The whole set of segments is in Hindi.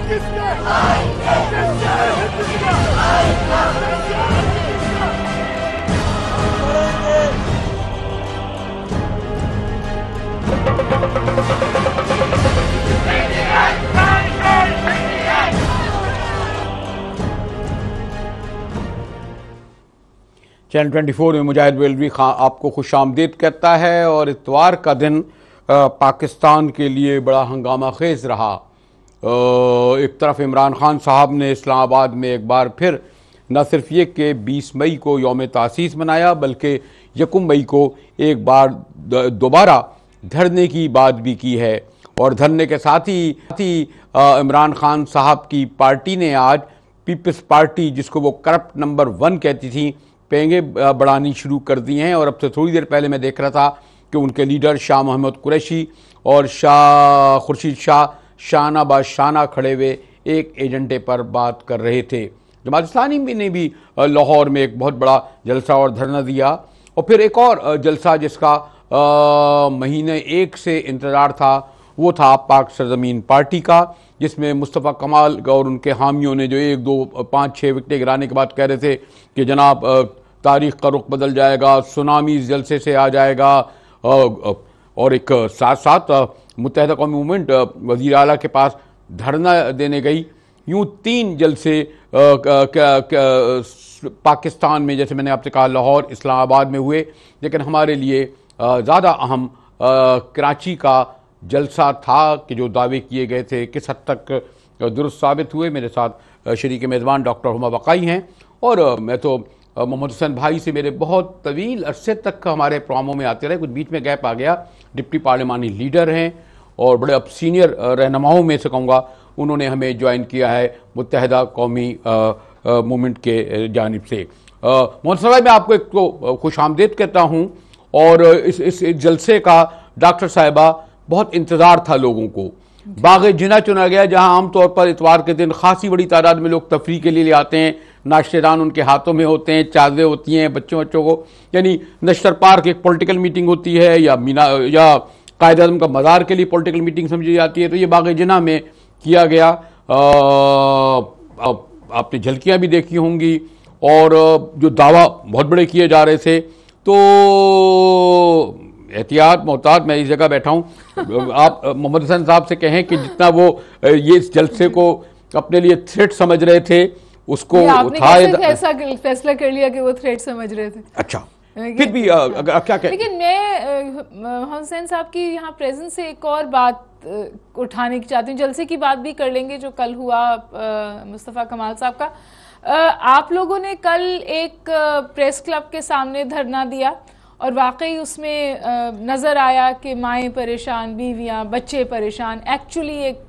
चैनल 24 में मुजाहिद बेलवी खां आपको खुशामदीद कहता है। और इतवार का दिन पाकिस्तान के लिए बड़ा हंगामा खेज रहा। एक तरफ इमरान खान साहब ने इस्लामाबाद में एक बार फिर न सिर्फ ये कि 20 मई को यौम तासीस मनाया, बल्कि 1 मई को एक बार दोबारा धरने की बात भी की है। और धरने के साथ ही इमरान खान साहब की पार्टी ने आज पीपल्स पार्टी, जिसको वो करप्ट नंबर 1 कहती थी, पेंगे बढ़ानी शुरू कर दी हैं। और अब से थोड़ी देर पहले मैं देख रहा था कि उनके लीडर शाह मोहम्मद कुरैशी और शाह खुर्शीद शाह शाना बा शाना खड़े हुए एक एजेंडे पर बात कर रहे थे। जमात इस्लामी ने भी लाहौर में एक बहुत बड़ा जलसा और धरना दिया। और फिर एक और जलसा जिसका महीने 1 से इंतज़ार था, वो था पाक सरजमीन पार्टी का, जिसमें मुस्तफ़ा कमाल और उनके हामियों ने जो 1, 2, 5, 6 विकेटें गिराने के बाद कह रहे थे कि जनाब तारीख़ का रुख बदल जाएगा, सुनामी इस जलसे से आ जाएगा। और एक साथ साथ मुत्तहिदा कौमी मूवमेंट वज़ीर आला के पास धरना देने गई। यूँ 3 जलसे पाकिस्तान में, जैसे मैंने आपसे कहा, लाहौर, इस्लामाबाद में हुए। लेकिन हमारे लिए ज़्यादा अहम कराची का जलसा था कि जो दावे किए गए थे किस हद तक दुरुस्त साबित हुए। मेरे साथ शरीक मेज़बान डॉक्टर हुमा बकाई हैं। और मैं तो मोहम्मद हुसैन भाई से मेरे बहुत तवील अरसे तक हमारे प्रोग्रामों में आते रहे, कुछ बीच में गैप आ गया। डिप्टी पार्लिमानी लीडर हैं और बड़े अब सीनियर रहनुमाओं में से कहूँगा, उन्होंने हमें ज्वाइन किया है मुत्तहिदा कौमी मूवमेंट के जानिब से। मोहम्मद साहब, मैं आपको एक तो खुशामदीद कहता हूँ। और इस जलसे का डॉक्टर साहिबा बहुत इंतज़ार था लोगों को। बाग़े जिना चुना गया, जहाँ आमतौर पर इतवार के दिन खासी बड़ी तादाद में लोग तफरीह के लिए आते हैं। नाश्तेदान उनके हाथों में होते हैं, चादरें होती हैं बच्चों को, यानी नश्तर पार्क एक पॉलिटिकल मीटिंग होती है या कायद आज़म का मज़ार के लिए पॉलिटिकल मीटिंग समझी जाती है। तो ये बाग़े जिना में किया गया। आपने झलकियाँ भी देखी होंगी और जो दावा बहुत बड़े किए जा रहे थे। तो एहतियात मोहतात, मैं इस जगह बैठा हूँ, आप मोहम्मद हुसैन साहब से कहें कि जितना वो ये इस जलसे को अपने लिए थ्रेट समझ रहे थे, उसको ऐसा फैसला कर लिया कि वो थ्रेट समझ रहे थे। अच्छा, फिर भी क्या कहें। लेकिन मैं हुसैन साहब की यहाँ प्रेजेंस से एक और बात उठाने की चाहती हूँ। जलसे की बात भी कर लेंगे जो कल हुआ मुस्तफ़ा कमाल साहब का। आप लोगों ने कल एक प्रेस क्लब के सामने धरना दिया और वाकई उसमें नज़र आया कि माएँ परेशान, बीवियाँ, बच्चे परेशान। एक्चुअली एक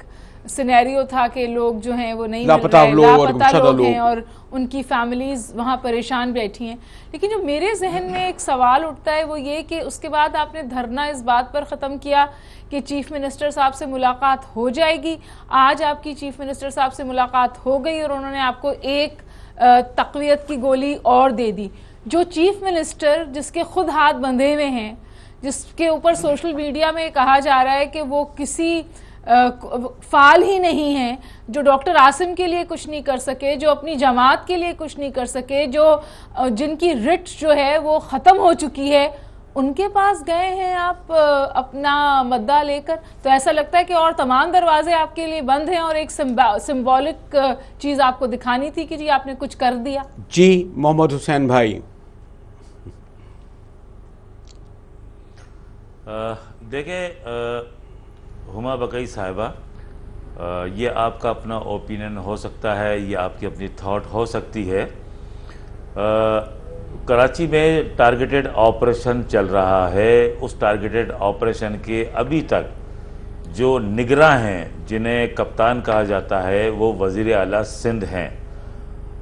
सिनेरियो था कि लोग जो हैं वो नहीं लापता लोग हैं और उनकी फैमिलीज़ वहाँ परेशान बैठी हैं। लेकिन जो मेरे जहन में एक सवाल उठता है वो ये कि उसके बाद आपने धरना इस बात पर ख़त्म किया कि चीफ़ मिनिस्टर साहब से मुलाकात हो जाएगी। आज आपकी चीफ़ मिनिस्टर साहब से मुलाकात हो गई और उन्होंने आपको एक तक़वियत की गोली और दे दी। जो चीफ मिनिस्टर जिसके खुद हाथ बंधे हुए हैं, जिसके ऊपर सोशल मीडिया में कहा जा रहा है कि वो किसी फाल ही नहीं है, जो डॉक्टर आसिम के लिए कुछ नहीं कर सके, जो अपनी जमात के लिए कुछ नहीं कर सके, जो जिनकी रिट जो है वो ख़त्म हो चुकी है, उनके पास गए हैं आप अपना मुद्दा लेकर। तो ऐसा लगता है कि और तमाम दरवाजे आपके लिए बंद हैं और एक सिंबॉलिक चीज़ आपको दिखानी थी कि जी आपने कुछ कर दिया। जी मोहम्मद हुसैन भाई। देखिए हुमा बकई साहिबा, ये आपका अपना ओपिनियन हो सकता है, ये आपकी अपनी थॉट हो सकती है। कराची में टारगेटेड ऑपरेशन चल रहा है। उस टारगेटेड ऑपरेशन के अभी तक जो निगरां हैं, जिन्हें कप्तान कहा जाता है, वो वज़ीर आला सिंध हैं।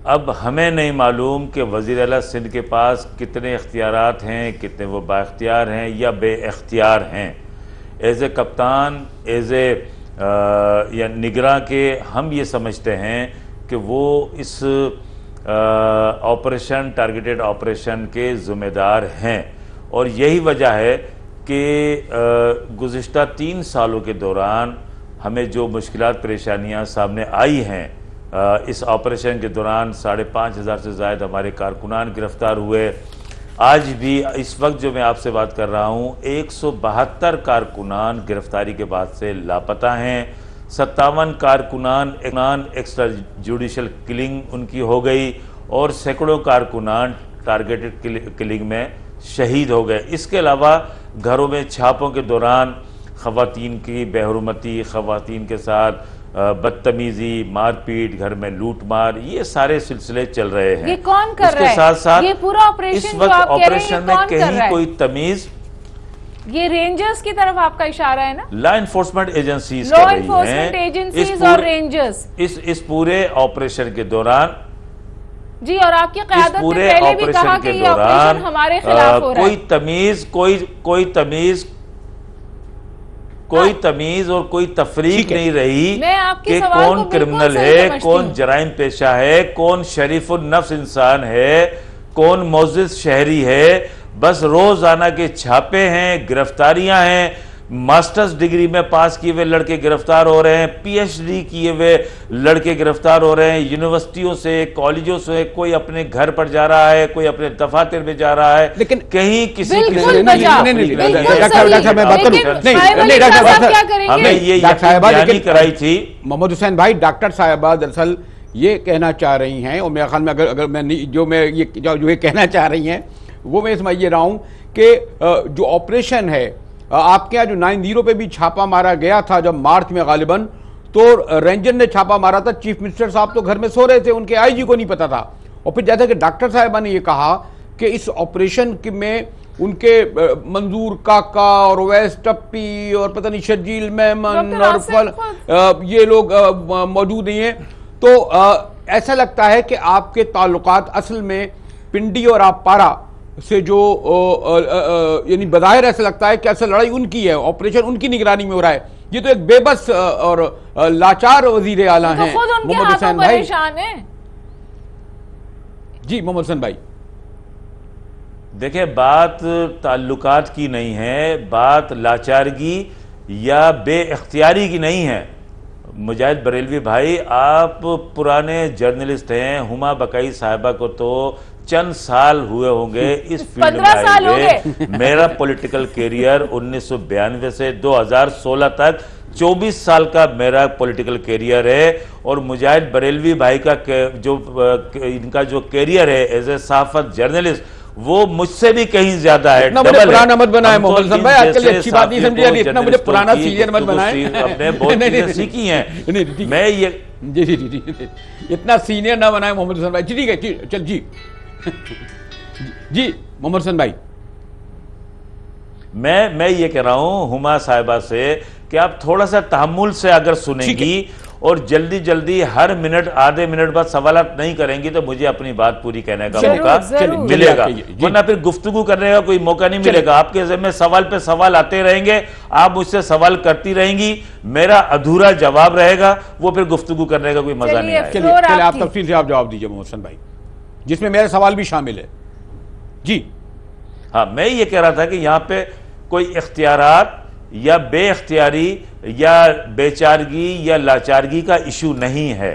अब हमें नहीं मालूम कि वज़ीर आला सिंध के पास कितने इख्तियारात हैं, कितने वो बाइख्तियार हैं या बेइख्तियार हैं। एज़ ए कप्तान, एज़ ए या निगरां के हम ये समझते हैं कि वो इस ऑपरेशन, टारगेटेड ऑपरेशन के ज़िम्मेदार हैं। और यही वजह है कि गुज़िश्ता 3 सालों के दौरान हमें जो मुश्किलात परेशानियां सामने आई हैं, इस ऑपरेशन के दौरान 5,500 से ज़ायद हमारे कारकुनान गिरफ्तार हुए। आज भी इस वक्त जो मैं आपसे बात कर रहा हूँ 172 कारकुनान गिरफ्तारी के बाद से लापता हैं। 57 कारकुनान एक्स्ट्रा जुडिशल किलिंग उनकी हो गई और सैकड़ों कारकुनान टारगेटेड किलिंग में शहीद हो गए। इसके अलावा घरों में छापों के दौरान ख़वातीन की बेहरुमती, ख़वातीन के साथ बदतमीजी, मारपीट, घर में लूटमार, ये सारे सिलसिले चल रहे हैं। ये कौन कर रहा है? साथ साथ ये पूरा ऑपरेशन इस वक्त ऑपरेशन में कहीं कोई तमीज, ये रेंजर्स की तरफ आपका इशारा है ना? Law enforcement agencies law enforcement agencies और रेंजर्स इस पूरे ऑपरेशन के दौरान जी, और आपकी क़यादत ने पहले भी कहा कि ये ऑपरेशन हमारे खिलाफ हो रहा है। कोई तमीज और कोई तफरीक नहीं रही कि कौन को क्रिमिनल है, कौन जराइम पेशा है, कौन शरीफुल नफ्स इंसान है, कौन मोअज़्ज़िज़ शहरी है। बस रोजाना के छापे हैं, गिरफ्तारियां हैं। मास्टर्स डिग्री में पास किए हुए लड़के गिरफ्तार हो रहे हैं, पीएचडी किए हुए लड़के गिरफ्तार हो रहे हैं। यूनिवर्सिटियों से, कॉलेजों से कोई अपने घर पर जा रहा है, कोई अपने दफातर में जा रहा है, लेकिन कहीं किसी हमें ये बयानी कराई थी। मोहम्मद हुसैन भाई, डॉक्टर साहिबा दरअसल ये कहना चाह रही हैं, और मेरे ख्याल में अगर मैं जो ये कहना चाह रही हैं वो मैं समझ रहा हूं कि जो ऑपरेशन है आपके यहाँ, जो 9/0 पे भी छापा मारा गया था जब मार्च में गालिबन, तो रेंजर ने छापा मारा था, चीफ मिनिस्टर साहब तो घर में सो रहे थे, उनके आईजी को नहीं पता था। और फिर जैसा कि डॉक्टर साहिबा ने ये कहा कि इस ऑपरेशन में उनके मंजूर काका और ओवैस टप्पी और पता नहीं शर्जील मेमन और फल ये लोग मौजूद नहीं हैं। तो ऐसा लगता है कि आपके ताल्लुकात असल में पिंडी और आपारा से जो यानी बज़ाहिर ऐसा लगता है कि असल लड़ाई उनकी है, ऑपरेशन उनकी निगरानी में हो रहा है। ये तो एक बेबस और लाचार वजीर आला हैं मोहम्मद हुसैन भाई। जी मोहम्मद हुसैन भाई, देखिए, बात ताल्लुकात की नहीं है, बात लाचारगी या बेइख्तियारी की नहीं है। मुजाहिद बरेलवी भाई, आप पुराने जर्नलिस्ट हैं। हुमा बकाई साहिबा को तो चंद साल हुए होंगे इस फील्ड में आए हुए। मेरा पॉलिटिकल कैरियर 1992 से 2016 तक 24 साल का मेरा पॉलिटिकल कैरियर है। और मुजाहिद बरेलवी भाई का इनका जो कैरियर है एज ए सहाफत जर्नलिस्ट, वो मुझसे भी कहीं ज्यादा है। इतना मुझे पुराना मत बनाए मोहम्मद हुसैन भाई, आजकल ये अच्छी बात नहीं समझिए, इतना मुझे पुराना सीनियर मत बनाए। अपने बहुत चीजें सीखी हैं। मैं ये जी इतना सीनियर ना बनाए मोहम्मद हुसैन भाई। जी ठीक है, चल जी जी मोहम्मद हुसैन भाई, मैं ये कह रहा हूं हुमा साहिबा से कि आप थोड़ा सा तहम्मुल से अगर सुनेंगी और जल्दी जल्दी हर मिनट आधे मिनट बाद सवालात नहीं करेंगी तो मुझे अपनी बात पूरी कहने का मौका मिलेगा, वरना फिर गुफ्तगू करने का कोई मौका नहीं मिलेगा। आपके ज़िम्मे सवाल पे सवाल आते रहेंगे, आप मुझसे सवाल करती रहेंगी, मेरा अधूरा जवाब रहेगा, वो फिर गुफ्तगू करने का कोई मजा नहीं आएगा। चलिए आप तफसील से आप जवाब दीजिए मोहम्मद हुसैन भाई, जिसमें मेरा सवाल भी शामिल है। जी हाँ, मैं ये कह रहा था कि यहाँ पे कोई इख्तियारात या बेइख्तियारी या बेचारगी या लाचारगी का इशू नहीं है।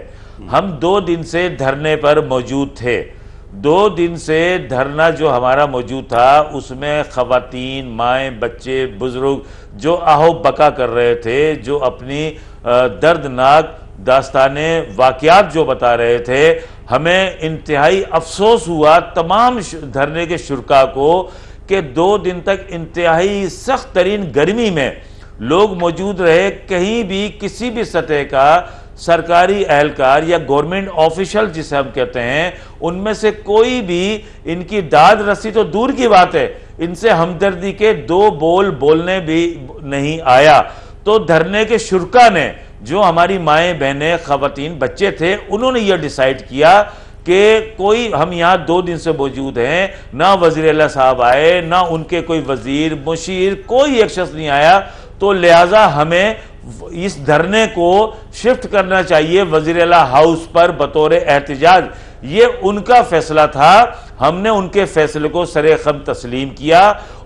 हम 2 दिन से धरने पर मौजूद थे। 2 दिन से धरना जो हमारा मौजूद था उसमें खवातीन, माएँ, बच्चे, बुजुर्ग जो आहो बका कर रहे थे, जो अपनी दर्दनाक दास्ताने वाक़यात जो बता रहे थे, हमें इंतहाई अफसोस हुआ तमाम धरने के शुरका को कि 2 दिन तक इंतहाई सख्त तरीन गर्मी में लोग मौजूद रहे। कहीं भी किसी भी सतह का सरकारी एहलकार या गवर्नमेंट ऑफिशियल जिसे हम कहते हैं, उनमें से कोई भी इनकी दाद रसी तो दूर की बात है, इनसे हमदर्दी के 2 बोल बोलने भी नहीं आया। तो धरने के शुरका ने, जो हमारी माएँ, बहनें, खवातीन, बच्चे थे, उन्होंने यह डिसाइड किया कि कोई, हम यहाँ 2 दिन से मौजूद हैं, ना वज़ीर आला साहब आए, ना उनके कोई वजीर, मुशीर, कोई एक शख्स नहीं आया, तो लिहाजा हमें इस धरने को शिफ्ट करना चाहिए वज़ीर आला हाउस पर बतौर एहतजाज। ये उनका फैसला था, हमने उनके फैसले को सरेखम तस्लीम किया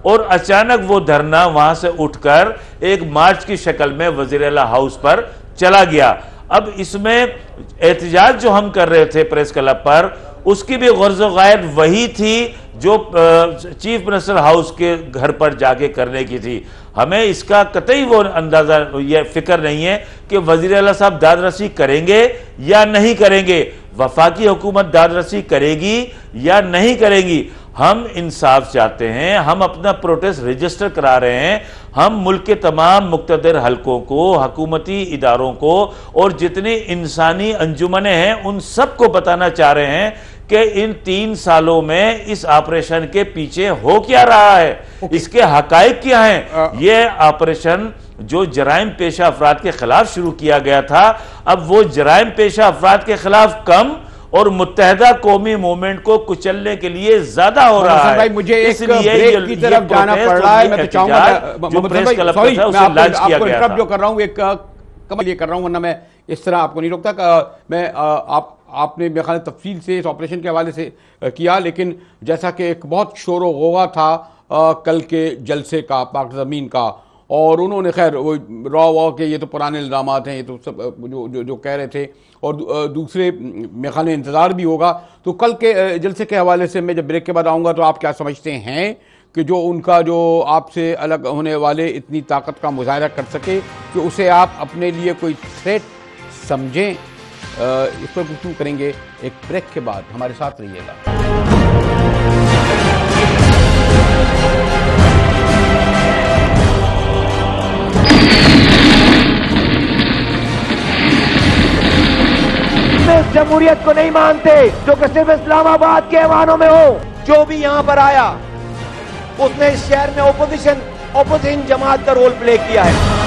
और अचानक वो धरना वहां से उठकर एक मार्च की शक्ल में वजीर आला हाउस पर चला गया। अब इसमें एहतजाज जो हम कर रहे थे प्रेस क्लब पर, उसकी भी गर्ज़ो गायत वही थी जो चीफ मिनिस्टर हाउस के घर पर जाके करने की थी। हमें इसका कतई वो अंदाजा या फिक्र नहीं है कि वजीर आला साहब दादरसी करेंगे या नहीं करेंगे, वफाकी हुकूमत दादरसी करेगी या नहीं करेगी। हम इंसाफ चाहते हैं, हम अपना प्रोटेस्ट रजिस्टर करा रहे हैं, हम मुल्क के तमाम मुक्तदर हलकों को, हुकूमती इदारों को और जितनी इंसानी अंजुमनें हैं उन सबको बताना चाह रहे हैं कि इन 3 सालों में इस ऑपरेशन के पीछे हो क्या रहा है, इसके हकाइक क्या हैं। यह ऑपरेशन जो जराइम पेशा अफराद के खिलाफ शुरू किया गया था, अब वो जराइम पेशा अफराद के खिलाफ कम और मुत्तहदा कौमी मूवमेंट को कुचलने के लिए ज्यादा हो रहा है। भाई मुझे एक ब्रेक की तरफ जाना पड़ रहा है, मैं तो चाहूंगा जो कर रहा हूं एक कमल ये कर रहा हूं, वरना मैं इस तरह आपको नहीं रोकता। मैं आपने मेरे ख्याल तफसील से इस ऑपरेशन के हवाले से किया, लेकिन जैसा कि एक बहुत शोर व गौगा था कल के जलसे का, पाक ज़मीन का, और उन्होंने खैर वो रॉ वॉ के ये तो पुराने इल्ज़ामात हैं, ये तो सब जो कह रहे थे, और दूसरे मेरे ख्याल इंतज़ार भी होगा। तो कल के जलसे के हवाले से मैं जब ब्रेक के बाद आऊँगा तो आप क्या समझते हैं कि जो उनका जो आपसे अलग होने वाले इतनी ताकत का मुजाहरा कर सके कि उसे आप अपने लिए कोई थ्रेट समझें, इस पर गुफ्तगू करेंगे एक ब्रेक के बाद। हमारे साथ रहिएगा। इस जमहूरियत को नहीं मानते जो कि सिर्फ इस्लामाबाद के ऐवानों में हो। जो भी यहाँ पर आया उसने इस शहर में ओपोजिशन जमात का रोल प्ले किया है।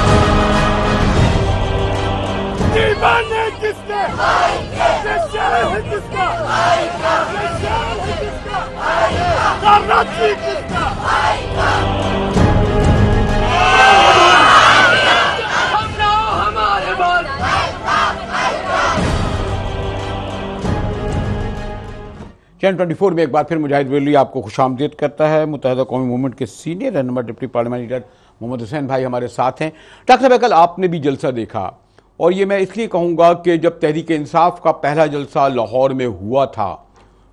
चैनल 24 में एक बार फिर मुजाहिद बेलवी आपको खुशामदीद करता है। मुत्तहदा कौमी मूवमेंट के सीनियर रहनुमा deputy parliament leader Mohammad Hussain भाई हमारे साथ हैं। डॉक्टर साहब, कल आपने भी जलसा देखा, और ये मैं इसलिए कहूँगा कि जब तहरीक इंसाफ का पहला जलसा लाहौर में हुआ था,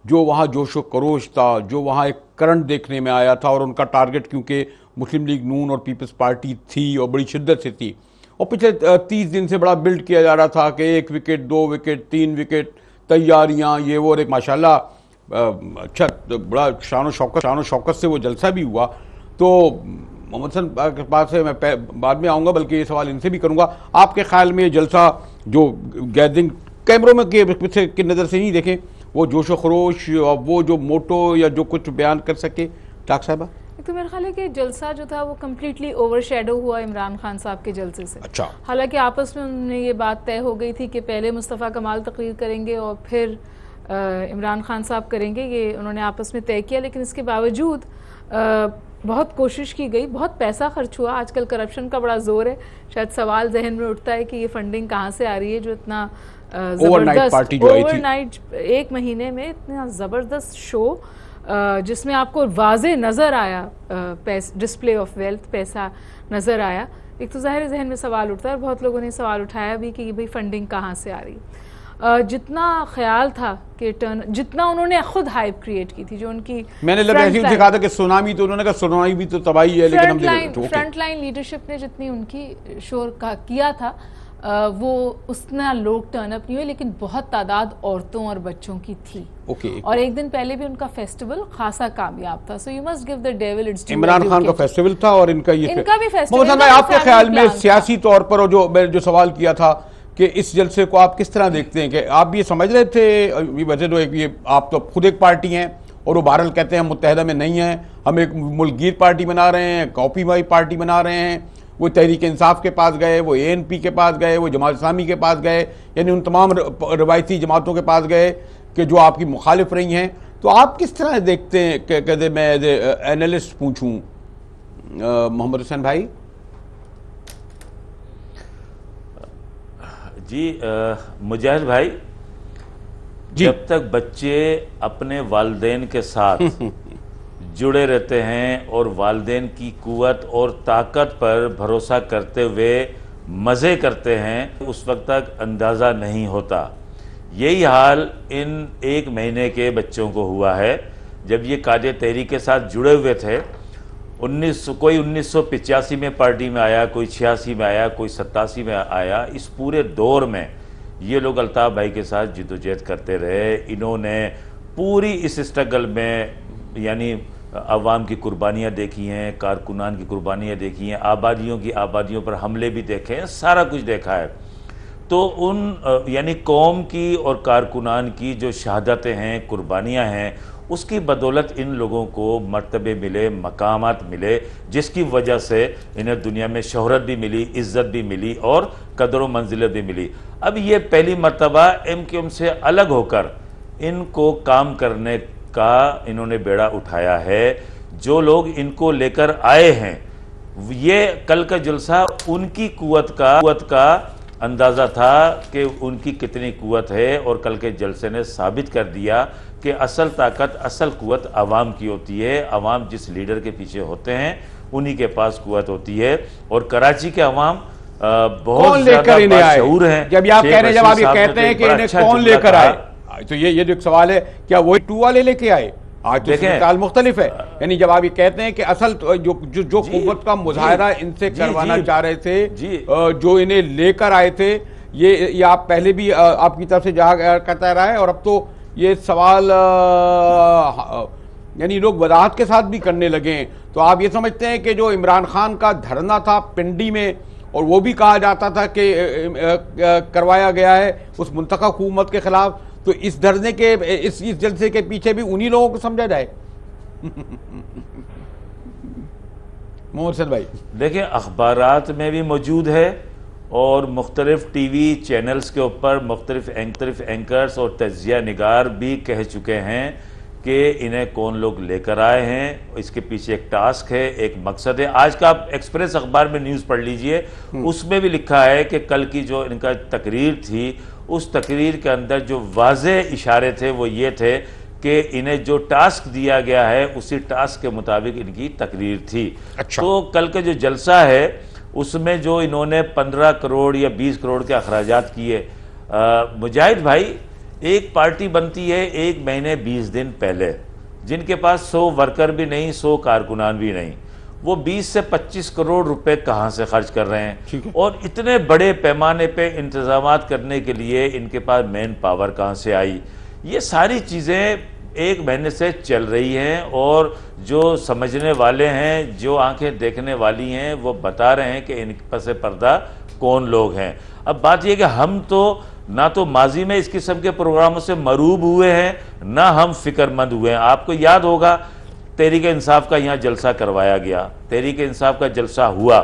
जो वहाँ जोशो खरोश था, जो वहाँ एक करंट देखने में आया था, और उनका टारगेट क्योंकि मुस्लिम लीग नून और पीपल्स पार्टी थी और बड़ी शिद्दत से थी, और पिछले 30 दिन से बड़ा बिल्ड किया जा रहा था कि 1 विकेट 2 विकेट 3 विकेट तैयारियाँ ये वो, और एक माशाल्लाह अच्छा बड़ा शान शौकत से वो जलसा भी हुआ। तो मोहम्मद हसन के पास से मैं बाद में आऊँगा, बल्कि ये सवाल इनसे भी करूँगा, आपके ख्याल में ये जलसा जो गैदरिंग कैमरों में की नज़र से नहीं देखें, वो जोशो खरोश और वो जो मोटो या जो कुछ बयान कर सके डॉक्टर साहबा? तो मेरा ख्याल है कि जलसा जो था वो कम्प्लीटली ओवरशैडो हुआ इमरान खान साहब के जलसे से। अच्छा। हालांकि आपस में उन्होंने ये बात तय हो गई थी कि पहले मुस्तफ़ा कमाल तकरीर करेंगे और फिर इमरान खान साहब करेंगे, ये उन्होंने आपस में तय किया। लेकिन इसके बावजूद बहुत कोशिश की गई, बहुत पैसा खर्च हुआ। आजकल करप्शन का बड़ा जोर है, शायद सवाल जहन में उठता है कि ये फंडिंग कहाँ से आ रही है जो इतना जबरदस्त ओवरनाइट 1 महीने में इतना ज़बरदस्त शो जिसमें आपको वाजे नज़र आया डिस्प्ले ऑफ वेल्थ, पैसा नज़र आया। एक तो ज़ाहिर जहन में सवाल उठता है, और बहुत लोगों ने सवाल उठाया भी कि भाई फंडिंग कहाँ से आ रही है। जितना ख्याल था कि जितना उन्होंने खुद हाइप क्रिएट की थी, जो उनकी मैंने कहा था कि सुनामी, तो उन्होंने कहा सुनामी भी तो तबाही है, लेकिन फ्रंट लाइन लीडरशिप ने जितनी उनकी शोर का किया था वो उतना लोग टर्न अप नहीं हुए, लेकिन बहुत तादाद औरतों और बच्चों की थी। और एक दिन पहले भी उनका फेस्टिवल खासा कामयाब था। So you must give the devil it's due. Imran Khan का फेस्टिवल था और इनका भी फेस्टिवल। आपके ख्याल में सियासी तौर पर, और जो मैंने जो सवाल किया था कि इस जलसे को आप किस तरह देखते हैं, कि आप ये समझ रहे थे, वैसे तो ये आप तो खुद एक पार्टी हैं और वो बहरहाल कहते हैं हम मुत्तहदा में नहीं हैं, हम एक मुल्कगीर पार्टी बना रहे हैं, कॉपी वाई पार्टी बना रहे हैं, वो तहरीक इंसाफ के पास गए, वो ANP के पास गए, वो जमात इस्लामी के पास गए, यानी उन तमाम रवायती जमातों के पास गए कि जो आपकी मुखालिफ रही हैं। तो आप किस तरह देखते हैं, कहते मैं एज ए एनालिस्ट पूछूं मोहम्मद हुसैन भाई? जी मुजाहिद भाई, जब तक बच्चे अपने वालिदैन के साथ जुड़े रहते हैं और वालिदैन की कुव्वत और ताकत पर भरोसा करते हुए मज़े करते हैं, उस वक्त तक अंदाज़ा नहीं होता। यही हाल इन 1 महीने के बच्चों को हुआ है। जब ये कायदे तहरीक के साथ जुड़े हुए थे, कोई 1985 में पार्टी में आया, कोई 86 में आया, कोई 87 में आया। इस पूरे दौर में ये लोग अल्ताफ़ भाई के साथ जिद्दोजहद करते रहे। इन्होंने पूरी इस स्ट्रगल में यानी अवाम की कुर्बानियाँ देखी हैं, कारकुनान की कुर्बानियाँ देखी हैं, आबादियों पर हमले भी देखे हैं, सारा कुछ देखा है। तो उन यानी कौम की और कारकुनान की जो शहादतें हैं, कुर्बानियाँ हैं, उसकी बदौलत इन लोगों को मर्तबे मिले, मकामात मिले, जिसकी वजह से इन्हें दुनिया में शोहरत भी मिली, इज़्ज़त भी मिली और कदर व मंजिलत भी मिली। अब ये पहली मर्तबा MQM से अलग होकर इनको काम करने का इन्होंने बेड़ा उठाया है। जो लोग इनको लेकर आए हैं, ये कल का जलसा उनकी कुव्वत का अंदाज़ा था कि उनकी कितनी कुव्वत है, और कल के जलसे ने साबित कर दिया कि असल ताकत, असल कुव्वत आवाम की होती है। आवाम जिस लीडर के पीछे होते हैं उन्हीं के पास कुव्वत होती है। और कराची के आवाम बहुत लेकर इन्हें आए हैं। जब आप कह रहे हैं, जब आप ये कहते हैं कि इन्हें कौन लेकर आए, तो ये जो सवाल है, क्या वही 2 वाले लेके आए? आज तो सूरत मुख्तलिफ है। यानी जब आप ये कहते हैं कि असल जो कुव्वत का मुजाहरा इनसे करवाना चाह रहे थे, जो इन्हें लेकर आए थे, ये आप पहले भी आपकी तरफ से जहाँ कहता रहा है, और अब तो ये सवाल यानी लोग वजाहत के साथ भी करने लगे हैं। तो आप ये समझते हैं कि जो इमरान खान का धरना था पिंडी में, और वो भी कहा जाता था कि करवाया गया है उस मुंतखब हुकूमत के खिलाफ, तो इस धरने के इस जलसे के पीछे भी उन्हीं लोगों को समझा जाए? मोहसिन भाई देखिए, अखबारात में भी मौजूद है और मुख्तलिफ टीवी चैनल्स के ऊपर मुख्तलिफ एंकर्स और तज्जिया निगार भी कह चुके हैं कि इन्हें कौन लोग लेकर आए हैं। इसके पीछे एक टास्क है, एक मकसद है। आज का आप एक्सप्रेस अखबार में न्यूज़ पढ़ लीजिए, उसमें भी लिखा है कि कल की जो इनका तकरीर थी, उस तकरीर के अंदर जो वाज़े इशारे थे वो ये थे कि इन्हें जो टास्क दिया गया है उसी टास्क के मुताबिक इनकी तकरीर थी। अच्छा। तो कल का जो जलसा है उसमें जो इन्होंने 15 करोड़ या 20 करोड़ के अखराजात किए, मुजाहिद भाई, एक पार्टी बनती है 1 महीने 20 दिन पहले, जिनके पास 100 वर्कर भी नहीं, 100 कारकुनान भी नहीं, वो 20 से 25 करोड़ रुपए कहाँ से खर्च कर रहे हैं? और इतने बड़े पैमाने पे इंतजामात करने के लिए इनके पास मैन पावर कहाँ से आई? ये सारी चीज़ें 1 महीने से चल रही हैं, और जो समझने वाले हैं, जो आंखें देखने वाली हैं, वो बता रहे हैं कि इन पस पर्दा कौन लोग हैं। अब बात यह कि हम तो ना तो माजी में इस किस्म के प्रोग्रामों से मरूब हुए हैं, ना हम फिक्रमंद हुए हैं। आपको याद होगा तहरीक इंसाफ का यहाँ जलसा करवाया गया, तहरीक इंसाफ का जलसा हुआ,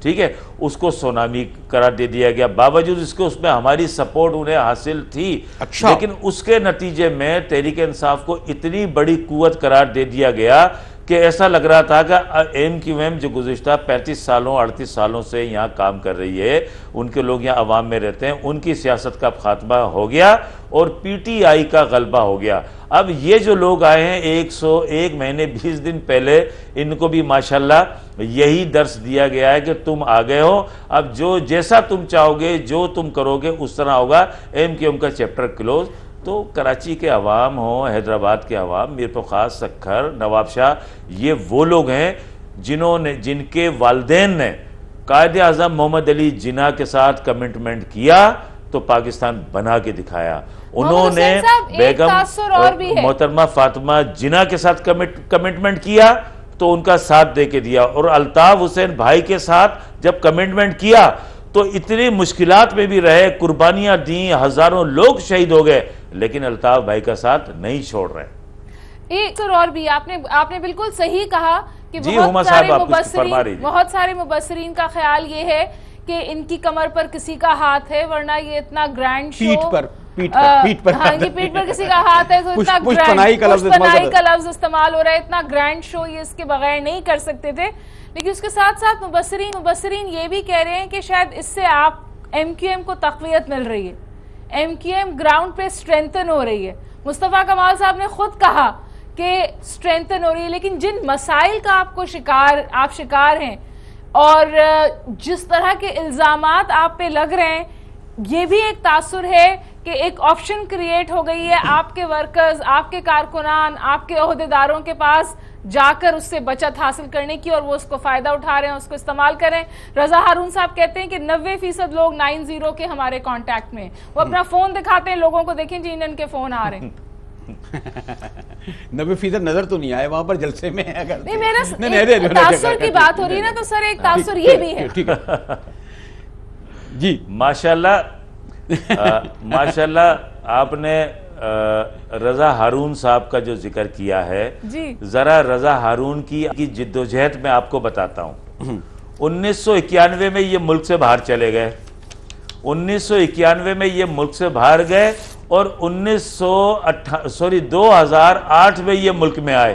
ठीक है, उसको सुनामी करार दे दिया गया, बावजूद इसके उसमें हमारी सपोर्ट उन्हें हासिल थी। अच्छा। लेकिन उसके नतीजे में तहरीक इंसाफ को इतनी बड़ी कुव्वत करार दे दिया गया कि ऐसा लग रहा था कि MQM जो गुज़िश्ता 35 सालों 38 सालों से यहाँ काम कर रही है, उनके लोग यहाँ अवाम में रहते हैं, उनकी सियासत का खात्मा हो गया और PTI का गलबा हो गया। अब ये जो लोग आए हैं 101 महीने 20 दिन पहले, इनको भी माशाल्लाह यही दर्स दिया गया है कि तुम आ गए हो, अब जो जैसा तुम चाहोगे, जो तुम करोगे उस तरह होगा। MQM का चैप्टर क्लोज। तो कराची के अवाम हो, हैदराबाद के अवाम, मीरपुर खास, सक्खर, नवाब शाह, ये वो लोग हैं जिनके वालिदैन ने कायदे आज़म मोहम्मद अली जिन्ना के साथ कमिटमेंट किया तो पाकिस्तान बना के दिखाया। उन्होंने बेगम मोहतरमा फातिमा जिन्ना के साथ कमिटमेंट किया तो उनका साथ दे के दिया, और अल्ताफ हुसैन भाई के साथ जब कमिटमेंट किया तो इतनी मुश्किलात में भी रहे, कुर्बानियां दी, हजारों लोग शहीद हो गए, लेकिन अल्ताफ भाई का साथ नहीं छोड़ रहे। एक और भी आपने बिल्कुल सही कहा कि बहुत सारे मुबस्सिरीन का ख्याल ये है कि इनकी कमर पर किसी का हाथ है, वरना ये इतना ग्रैंड शो पीठ पर हाँ जी, पीठ पर किसी का हाथ है, तो इतना पुष्पनाई का लफ्ज इस्तेमाल हो रहा है, इतना ग्रैंड शो ये इसके बगैर नहीं कर सकते थे। लेकिन उसके साथ साथ मुबस्सिरीन ये भी कह रहे हैं कि शायद इससे आप MQM को तक़वियत मिल रही है, MQM ग्राउंड पे स्ट्रेंथन हो रही है। मुस्तफा कमाल साहब ने खुद कहा कि स्ट्रेंथन हो रही है, लेकिन जिन मसाइल का आप शिकार हैं और जिस तरह के इल्जामात आप पे लग रहे हैं, ये भी एक तासुर है कि एक ऑप्शन क्रिएट हो गई है आपके वर्कर्स, आपके कारकुनान, आपके ओहदेदारों के पास जाकर उससे बचत हासिल करने की, और वो उसको फायदा उठा रहे हैं, उसको इस्तेमाल करें। रजा हारून साहब कहते हैं कि 90% लोग 90 के हमारे कांटेक्ट में, वो अपना फोन दिखाते हैं लोगों को, देखें जी इनके फोन आ रहे हैं। 90% नजर तो नहीं आए वहां पर जलसे में, अगर नहीं मेरा तासुर की बात हो रही है ना, तो सर एक तासुर ये भी है। ठीक है जी, माशाल्लाह आपने रजा हारून साहब का जो जिक्र किया है, जरा रजा हारून की जिद्दोजहद में आपको बताता हूं। 1991 में ये मुल्क से बाहर चले गए, 1991 में ये मुल्क से बाहर गए और 2008 में ये मुल्क में आए,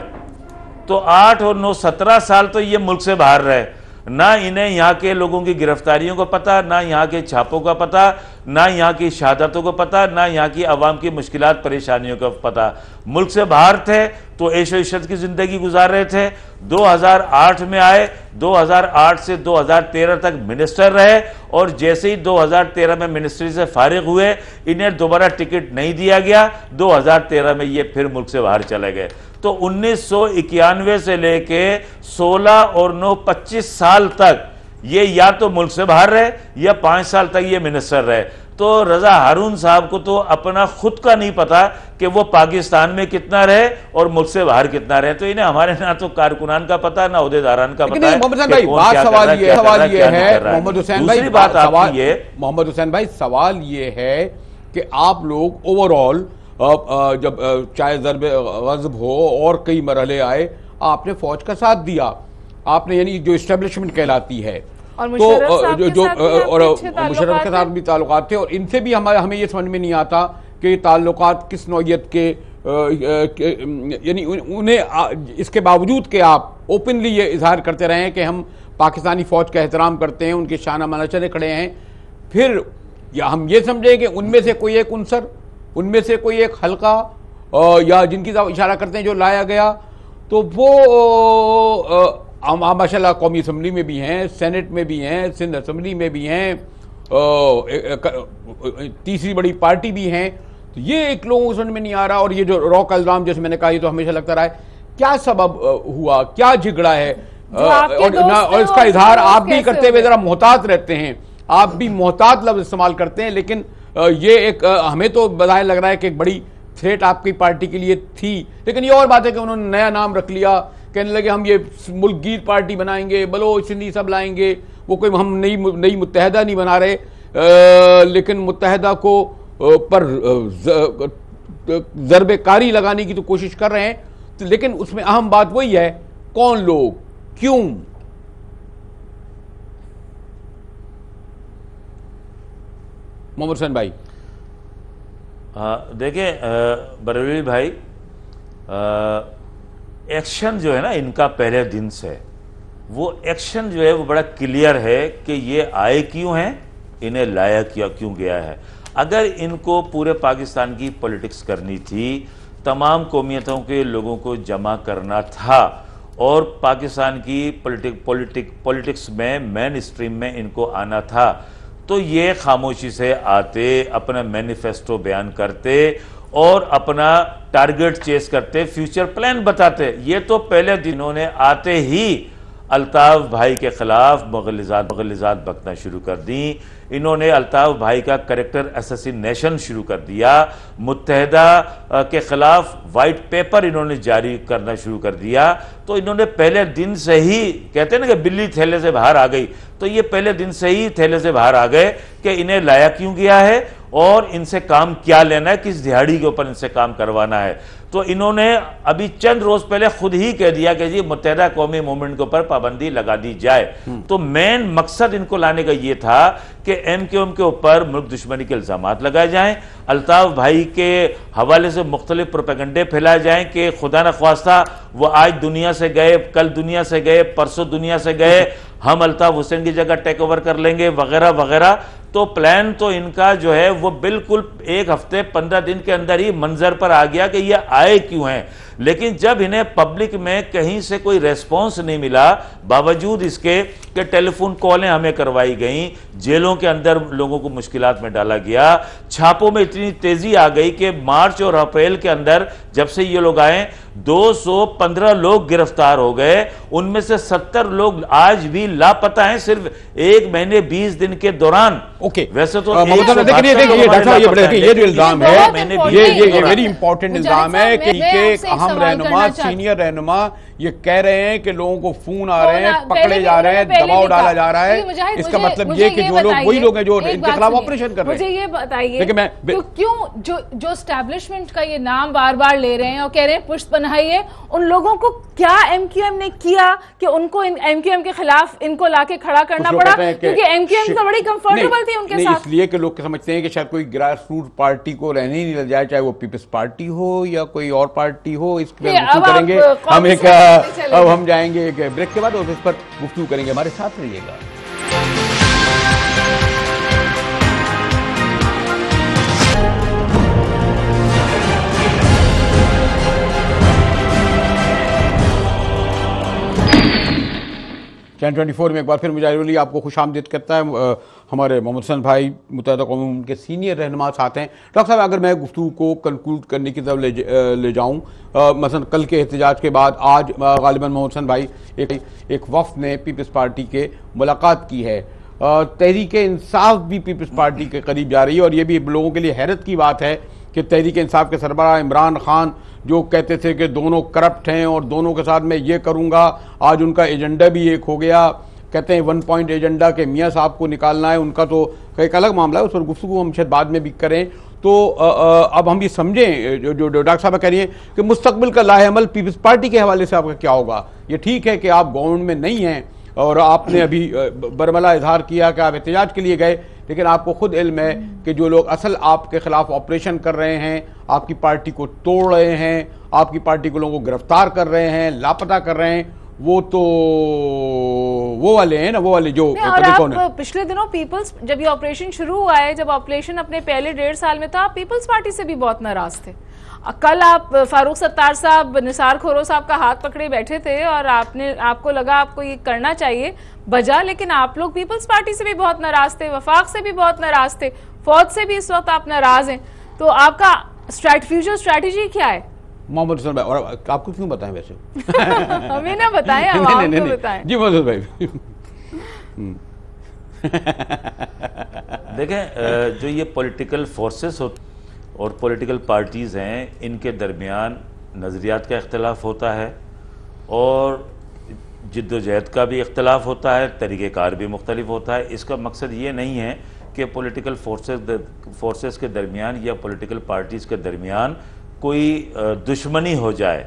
तो 8 और 9 17 साल तो ये मुल्क से बाहर रहे। ना इन्हें यहाँ के लोगों की गिरफ्तारियों का पता, ना यहाँ के छापों का पता, ना यहाँ की शहादतों को पता, ना यहाँ की आवाम की मुश्किलात परेशानियों का पता। मुल्क से बाहर थे तो ऐशो इशरत की जिंदगी गुजार रहे थे। 2008 में आए, 2008 से 2013 तक मिनिस्टर रहे, और जैसे ही 2013 में मिनिस्ट्री से फारिग हुए, इन्हें दोबारा टिकट नहीं दिया गया। 2013 में ये फिर मुल्क से बाहर चले गए। तो 1991 से लेके 16 और 9 25 साल तक ये या तो मुल्क से बाहर रहे या 5 साल तक ये मिनिस्टर रहे। तो रजा हारून साहब को तो अपना खुद का नहीं पता कि वो पाकिस्तान में कितना रहे और मुल्क से बाहर कितना रहे। तो इन्हें हमारे ना तो कारकुनान का पता, ना उहदेदारान का पता है। मोहम्मद हुसैन भाई, मोहम्मद हुसैन भाई, सवाल ये है कि आप लोग ओवरऑल जब चाहे ज़रब ग़ज़ब हो और कई मरहले आए, आपने फौज का साथ दिया, आपने यानी जो इस्टेब्लिशमेंट कहलाती है, और तो जो और मुशर्रफ के साथ भी ताल्लुकात थे, और इनसे भी हमें ये समझ में नहीं आता कि ताल्लुकात किस नौइयत के, यानी उन्हें इसके बावजूद कि आप ओपनली ये इजहार करते रहे हैं कि हम पाकिस्तानी फ़ौज का एहतराम करते हैं, उनके शाना माना चले खड़े हैं, फिर या हम ये समझें कि उनमें से कोई एक उनसर, उनमें से कोई एक हल्का या जिनकी इशारा करते हैं जो लाया गया, तो वो माशाल्लाह कौमी असम्बली में भी हैं, सेनेट में भी हैं, सिंध असम्बली में भी हैं, तीसरी बड़ी पार्टी भी हैं। तो ये एक लोगों को समझ में नहीं आ रहा। और ये जो रॉक इल्जाम जैसे मैंने कहा, ये तो हमेशा लगता रहा है, क्या सबब हुआ, क्या झगड़ा है, और इसका इजहार आप भी करते हुए जरा मोहतात रहते हैं, आप भी मोहतात लफ्ज इस्तेमाल करते हैं, लेकिन ये एक हमें तो बज़ाहिर लग रहा है कि एक बड़ी थ्रेट आपकी पार्टी के लिए थी। लेकिन ये और बात है कि उन्होंने नया नाम रख लिया, कहने लगे हम ये मुल्कगीर पार्टी बनाएंगे, बलोच सिंधी सब लाएंगे। वो कोई हम नई मुत्तहदा नहीं बना रहे, लेकिन मुत्तहदा को पर ज़रबे कारी लगाने की तो कोशिश कर रहे हैं। तो लेकिन उसमें अहम बात वही है, कौन लोग, क्यों? मोहम्मद हुसैन भाई, देखिए बरेलवी भाई, एक्शन जो है ना इनका पहले दिन से, वो एक्शन जो है वो बड़ा क्लियर है कि ये आए क्यों हैं, इन्हें लाया क्यों गया है। अगर इनको पूरे पाकिस्तान की पॉलिटिक्स करनी थी, तमाम कौमियतों के लोगों को जमा करना था, और पाकिस्तान की पॉलिटिक्स में मेन स्ट्रीम में इनको आना था, तो ये खामोशी से आते, अपना मैनिफेस्टो बयान करते और अपना टारगेट चेस करते, फ्यूचर प्लान बताते। ये तो पहले दिनों ने आते ही अल्ताफ भाई के खिलाफ मुग़ल्लिज़ात बकना शुरू कर दी। इन्होंने अल्ताफ भाई का कैरेक्टर असैसिनेशन शुरू कर दिया, मुत्तहदा के खिलाफ वाइट पेपर इन्होंने जारी करना शुरू कर दिया। तो इन्होंने पहले दिन से ही, कहते हैं ना कि बिल्ली थैले से बाहर आ गई, तो ये पहले दिन से ही थैले से बाहर आ गए कि इन्हें लाया क्यों गया है और इनसे काम क्या लेना है, किस दिहाड़ी के ऊपर इनसे काम करवाना है। तो इन्होंने अभी चंद रोज पहले खुद ही कह दिया कि जी मुत्तहदा कौमी मूवमेंट के ऊपर पाबंदी लगा दी जाए। तो मेन मकसद इनको लाने का ये था कि MQM के ऊपर मुल्क दुश्मनी के इल्जामात लगाए जाएं, अल्ताफ भाई के हवाले से मुख्तलिफ प्रोपेगेंडे फैलाए जाएं कि खुदा न ख्वास्ता वो आज दुनिया से गए, कल दुनिया से गए, परसों दुनिया से गए, हम अल्ताफ हुसैन की जगह टेक ओवर कर लेंगे, वगैरह वगैरह। तो प्लान तो इनका जो है वो बिल्कुल 1 हफ्ते 15 दिन के अंदर ही मंजर पर आ गया कि ये आए क्यों हैं। लेकिन जब इन्हें पब्लिक में कहीं से कोई रेस्पॉन्स नहीं मिला, बावजूद इसके कि टेलीफोन कॉलें हमें करवाई गई, जेलों के अंदर लोगों को मुश्किलात में डाला गया, छापों में इतनी तेजी आ गई कि मार्च और अप्रैल के अंदर जब से ये लोग आए 215 लोग गिरफ्तार हो गए, उनमें से 70 लोग आज भी लापता हैं सिर्फ 1 महीने 20 दिन के दौरान। ओके, वैसे तो ये जो इल्जाम है, ये वेरी इंपॉर्टेंट इल्जाम है कि अहम रहनुमा, सीनियर रहनुमा ये कह रहे हैं कि लोगों को फोन आ रहे हैं, पकड़े जा रहे हैं, दबाव डाला जा रहा है। इसका मतलब ये कि जो लोग वही लोग हैं जो इनके खिलाफ ऑपरेशन कर रहे हैं। मुझे ये बताइए तो क्यों जो एस्टैब्लिशमेंट का ये नाम बार बार ले रहे हैं और कह रहे हैं पुष्ट बनाइए, उन लोगों को क्या एमक्यूएम ने किया कि उनको एमक्यूएम के खिलाफ इनको लाके खड़ा करना पड़ा? क्योंकि एमक्यूएम तो बड़ी कंफर्टेबल थी उनके साथ। इसलिए कि लोग समझते हैं कि शायद कोई ग्रास रूट पार्टी को रहने ही नहीं लग जाए, चाहे वो पीपल्स पार्टी हो या कोई और पार्टी हो। इसके करेंगे हम एक, अब हम जाएंगे एक ब्रेक के बाद और इस पर गुफ्तगू करेंगे। हमारे साथ रहिएगा। चैनल 24 में एक बार फिर मुजाहिद वली आपको खुशामदीद करता है। हमारे मोहम्मद हसन भाई मुत्तहिदा कौम के सीनियर रहनुमा साथ हैं। डॉक्टर साहब, अगर मैं गुफ्तगू को कंक्लूड करने की तरफ ले जाऊँ, मसलन कल के एहतजाज के बाद आज गालिबन मोहम्मद हसन भाई एक वफ़द ने पीपल्स पार्टी के मुलाकात की है। तहरीक इंसाफ भी पीपल्स पार्टी के करीब जा रही है और ये भी लोगों के लिए हैरत की बात है कि तहरीक इंसाफ के सरबराह इमरान खान जो कहते थे कि दोनों करप्ट हैं और दोनों के साथ मैं ये करूँगा, आज उनका एजेंडा भी एक हो गया। कहते हैं 1 पॉइंट एजेंडा के मियाँ साहब को निकालना है, उनका तो एक अलग मामला है, उस पर गुफ्तगू हम शायद बाद में भी करें। तो अब हम ये समझें जो डॉक्टर साहब कह रही हैं कि मुस्तकबिल का लाहेअमल पीपल्स पार्टी के हवाले से आपका क्या होगा। ये ठीक है कि आप गवर्नमेंट में नहीं हैं और आपने अभी बरमला इजहार किया कि आप एहतजाज के लिए गए, लेकिन आपको खुद इल्म है कि जो लोग असल आपके खिलाफ ऑपरेशन कर रहे हैं, आपकी पार्टी को तोड़ रहे हैं, आपकी पार्टी को लोगों को गिरफ्तार कर रहे हैं, लापता कर रहे हैं, वो तो वो वाले हैं ना, वो वाले जो पिछले दिनों पीपल्स जब ये ऑपरेशन शुरू हुआ है, जब ऑपरेशन अपने पहले 1.5 साल में था, आप पीपल्स पार्टी से भी बहुत नाराज थे। कल आप फारूक सत्तार साहब, निसार खोरो साहब का हाथ पकड़े बैठे थे और आपको लगा आपको ये करना चाहिए बजा, लेकिन आप लोग पीपल्स पार्टी से भी बहुत नाराज थे, वफाक से भी बहुत नाराज थे, फौज से भी इस वक्त आप नाराज हैं। तो आपका फ्यूचर स्ट्रैटेजी क्या है? मोहम्मद हसन भाई, और आपको क्यों बताएं वैसे? हमें ना बताएं, हम आपको बताएं। जी मोहम्मद भाई। देखें, जो ये पॉलिटिकल फोर्सेस और पॉलिटिकल पार्टीज़ हैं, इनके दरमियान नज़रियात का इख्तलाफ होता है और जिद्दोजहद का भी इख्तलाफ होता है, तरीक़ेकार भी मुख्तलिफ होता है। इसका मकसद ये नहीं है कि पॉलिटिकल फोर्सेस के दरमियान या पॉलिटिकल पार्टीज़ के दरमियान कोई दुश्मनी हो जाए।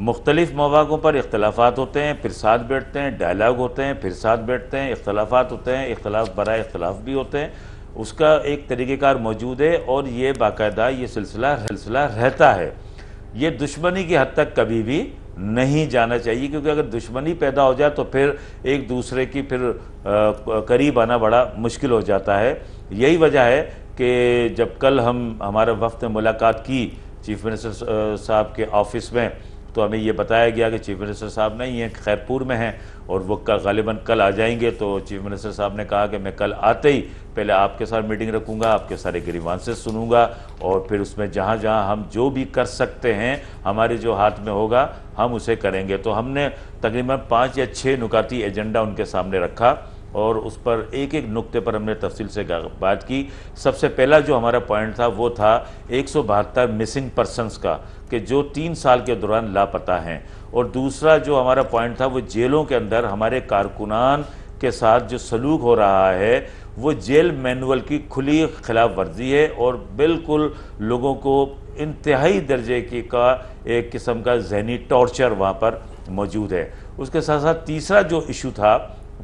मुख्तलिफ मौक़ों पर इख्तलाफात होते हैं, फिर साथ बैठते हैं, डायलाग होते हैं, फिर साथ बैठते हैं, इख्तलाफात होते हैं, इख्तलाफ बराए इख्तलाफ भी होते हैं। उसका एक तरीक़ेकार मौजूद है और ये बाकायदा ये सिलसिला रहता है। ये दुश्मनी की हद तक कभी भी नहीं जाना चाहिए, क्योंकि अगर दुश्मनी पैदा हो जाए तो फिर एक दूसरे की करीब आना बड़ा मुश्किल हो जाता है। यही वजह है कि जब कल हमारे वफ़द ने मुलाकात की चीफ मिनिस्टर साहब के ऑफिस में, तो हमें ये बताया गया कि चीफ मिनिस्टर साहब नहीं हैं, खैरपुर में हैं और वो गालिबन कल आ जाएंगे। तो चीफ मिनिस्टर साहब ने कहा कि मैं कल आते ही पहले आपके साथ मीटिंग रखूंगा, आपके सारे ग्रीवांसेस सुनूंगा और फिर उसमें जहाँ जहाँ हम जो भी कर सकते हैं, हमारे जो हाथ में होगा हम उसे करेंगे। तो हमने तकरीबन 5 या 6 नुकाती एजेंडा उनके सामने रखा और उस पर एक एक नुक्ते पर हमने तफसील से बात की। सबसे पहला जो हमारा पॉइंट था वो था 172 मिसिंग पर्सनस का, कि जो 3 साल के दौरान लापता हैं। और दूसरा जो हमारा पॉइंट था वो जेलों के अंदर हमारे कारकुनान के साथ जो सलूक हो रहा है वो जेल मैनुअल की खुली खिलाफ वर्जी है और बिल्कुल लोगों को इंतहाई दर्जे का एक किस्म का जहनी टॉर्चर वहाँ पर मौजूद है। उसके साथ साथ तीसरा जो इशू था,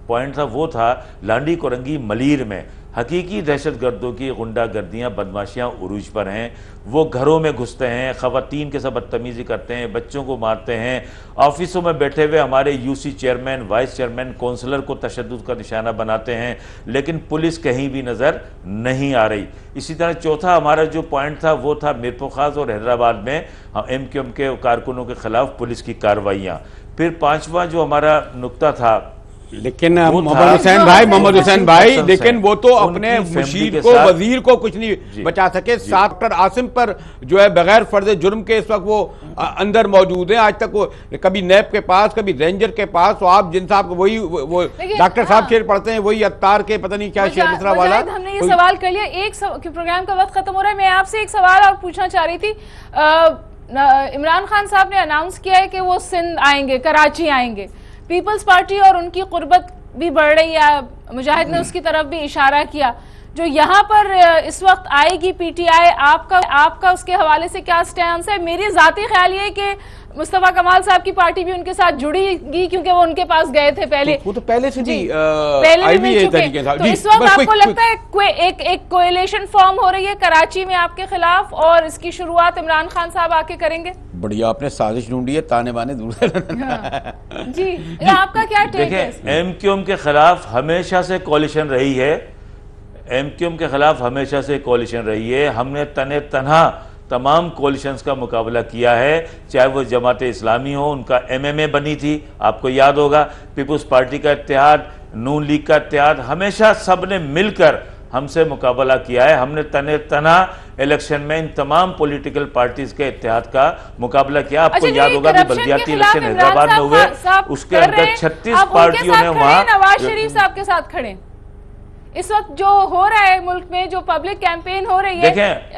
पॉइंट था, वो था लांडी कोरंगी मलीर में हकीकी दहशतगर्दों की गुंडागर्दियाँ बदमाशियाँ उरूज पर हैं। वो घरों में घुसते हैं, ख़वातीन के साथ बदतमीज़ी करते हैं, बच्चों को मारते हैं, ऑफिसों में बैठे हुए हमारे UC chairman, vice chairman, councillor को तशद्दुद का निशाना बनाते हैं, लेकिन पुलिस कहीं भी नज़र नहीं आ रही। इसी तरह चौथा हमारा जो पॉइंट था वो था मीरपुर खास और हैदराबाद में MQM के कारकुनों के खिलाफ पुलिस की कार्रवाइयाँ। फिर पाँचवा जो हमारा नुक्ता था, लेकिन मोहम्मद हुसैन भाई लेकिन वो तो अपने मुशीर को, वजीर को कुछ नहीं बचा सके। डॉक्टर आसिम पर जो है बगैर फर्ज जुर्म के इस वक्त वो अंदर मौजूद है। आज तक वो कभी नैब के पास, कभी रेंजर के पास। तो आप जिन साहब वही वो डॉक्टर साहब शेर पढ़ते हैं, वही अत्तार के पता नहीं क्या शेर मिसरा वाला। हमने ये सवाल कर लिया, एक प्रोग्राम का वक्त खत्म हो रहा है। मैं आपसे एक सवाल और पूछना चाह रही थी। इमरान खान साहब ने अनाउंस किया है कि वो सिंध आएंगे, कराची आएंगे। पीपल्स पार्टी और उनकी कुर्बत भी बढ़ रही है, मुजाहिद ने उसकी तरफ भी इशारा किया। जो यहाँ पर इस वक्त आएगी PTI, आपका उसके हवाले से क्या स्टैंड है? मेरी जाती ख्याल ये है कि मुस्तफा कमाल साहब की पार्टी भी उनके साथ जुड़ेगी, क्योंकि वो उनके पास गए थे पहले। वो तो पहले से जी पहले भी मिल चुके। तो इस वक्त आपको लगता है एक कोएलिशन फॉर्म हो रही है कराची में आपके खिलाफ, और इसकी शुरुआत इमरान खान साहब आके करेंगे? बढ़िया, आपने साजिश ढूंढी है, ताने बाने दूर से। जी, आपका क्या टेक है? MQM के खिलाफ हमेशा से कोalition रही है। MQM के खिलाफ हमेशा से कोalition रही है। हमने तने तन्हा तमाम कोलिशंस का मुकाबला किया है, चाहे वो जमात इस्लामी हो, उनका MMA बनी थी, आपको याद होगा, पीपुल्स पार्टी का इत्तेहाद, नून लीग का इत्तेहाद, हमेशा सब ने मिलकर हमसे मुकाबला किया है। हमने तने तना इलेक्शन में इन तमाम पॉलिटिकल पार्टीज के इत्तेहाद का मुकाबला किया। आपको याद होगा कि बल्दियाती इलेक्शन हैदराबाद में हुए, उसके अंदर 36 पार्टियों ने वहां नवाज शरीफ साहब के साथ खड़े। इस वक्त जो हो रहा है मुल्क में, जो पब्लिक कैंपेन हो रही है,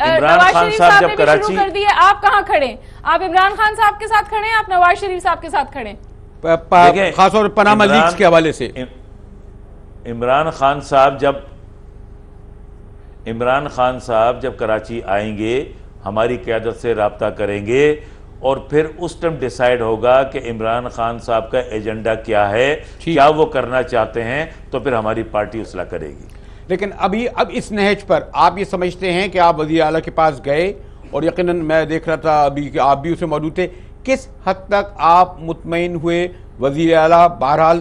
इमरान खान साहब जब कराची कर दी है, आप कहां खड़े? आप इमरान खान साहब के साथ खड़े हैं, आप नवाज शरीफ साहब के साथ खड़े? खासतौर पर पनामा लीक्स के हवाले से इमरान खान साहब जब कराची आएंगे, हमारी क़यादत से राब्ता करेंगे, और फिर उस टाइम डिसाइड होगा कि इमरान खान साहब का एजेंडा क्या है, क्या वो करना चाहते हैं, तो फिर हमारी पार्टी उसला करेगी। लेकिन अब इस नहज पर आप ये समझते हैं कि आप वज़ीर आला के पास गए, और यकीनन मैं देख रहा था अभी कि आप भी उसमें मौजूद थे, किस हद तक आप मुतमईन हुए? वज़ीर आला बहरहाल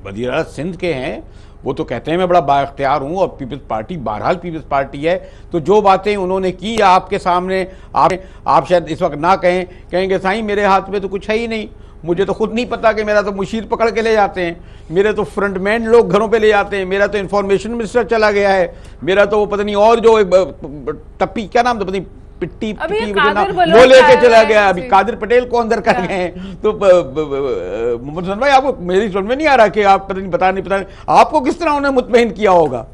वज़ीर आला सिंध के हैं, वो तो कहते हैं मैं बड़ा बाइख्तियार हूँ, और पीपल्स पार्टी बहरहाल पीपल्स पार्टी है। तो जो बातें उन्होंने की आपके सामने, आप शायद इस वक्त ना कहेंगे साईं मेरे हाथ में तो कुछ है ही नहीं, मुझे तो खुद नहीं पता कि मेरा तो मुशीर पकड़ के ले जाते हैं, मेरे तो फ्रंटमैन लोग घरों पे ले जाते हैं, मेरा तो इंफॉर्मेशन मिनिस्टर चला गया है, मेरा तो वो पता नहीं और जो टप्पी क्या नाम था, पता नहीं पिट्टी वो लेके चला गया, अभी कादिर पटेल को अंदर कर गए हैं। तो मोहम्मद हुसैन भाई, आपको मेरी समझ में नहीं आ रहा कि आप पता नहीं आपको किस तरह उन्हें मुतमईन किया होगा?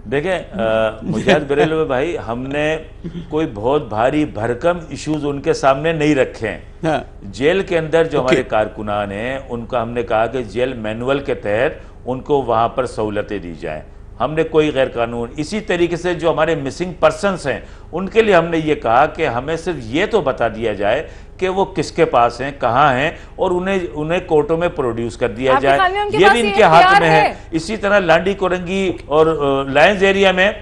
देखें मुजाहिद बरेलवी भाई, हमने कोई बहुत भारी भरकम इश्यूज उनके सामने नहीं रखे हैं। हाँ। जेल के अंदर जो हमारे कारकुनान हैं, उनका हमने कहा कि जेल मैनुअल के तहत उनको वहां पर सहूलतें दी जाएं। हमने कोई गैर कानून, इसी तरीके से जो हमारे मिसिंग पर्सनस हैं, उनके लिए हमने ये कहा कि हमें सिर्फ ये तो बता दिया जाए कि वो किसके पास हैं, कहाँ हैं, और उन्हें कोर्टों में प्रोड्यूस कर दिया जाए, ये भी इनके हाथ में है। इसी तरह लांडी कोरंगी और लायंस एरिया में,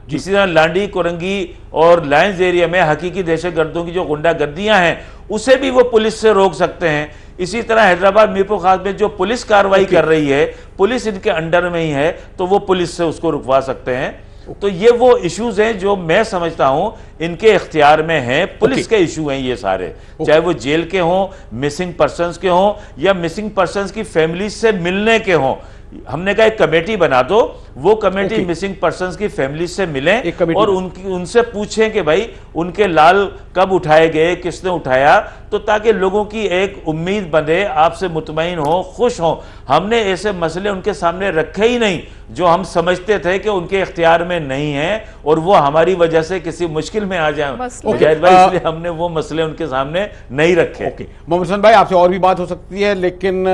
इसी तरह लांडी कोरंगी और लायंस एरिया में हकीकी दहशतगर्दों की जो गुंडागर्दियां हैं, उसे भी वो पुलिस से रोक सकते हैं। इसी तरह हैदराबाद मीरपुर खास में जो पुलिस कार्रवाई कर रही है, पुलिस इनके अंडर में ही है, तो वो पुलिस से उसको रुकवा सकते हैं। तो ये वो इश्यूज हैं जो मैं समझता हूं इनके इख्तियार में हैं, पुलिस के इशू हैं ये सारे, चाहे वो जेल के हों, मिसिंग पर्सन्स के हों, या मिसिंग पर्सन्स की फैमिली से मिलने के हों। हमने कहा एक कमेटी बना दो, वो कमेटी मिसिंग पर्सन्स की फैमिली से मिलें और उनसे पूछें कि भाई उनके लाल कब उठाए गए, किसने उठाया, तो ताकि लोगों की एक उम्मीद बने, आपसे मुतमईन हो, खुश हो। हमने ऐसे मसले उनके सामने रखे ही नहीं जो हम समझते थे कि उनके इख्तियार में नहीं है और वो हमारी वजह से किसी मुश्किल में आ जाए, इसलिए हमने वो मसले उनके सामने नहीं रखे। मोहम्मद हुसैन भाई, आपसे और भी बात हो सकती है, लेकिन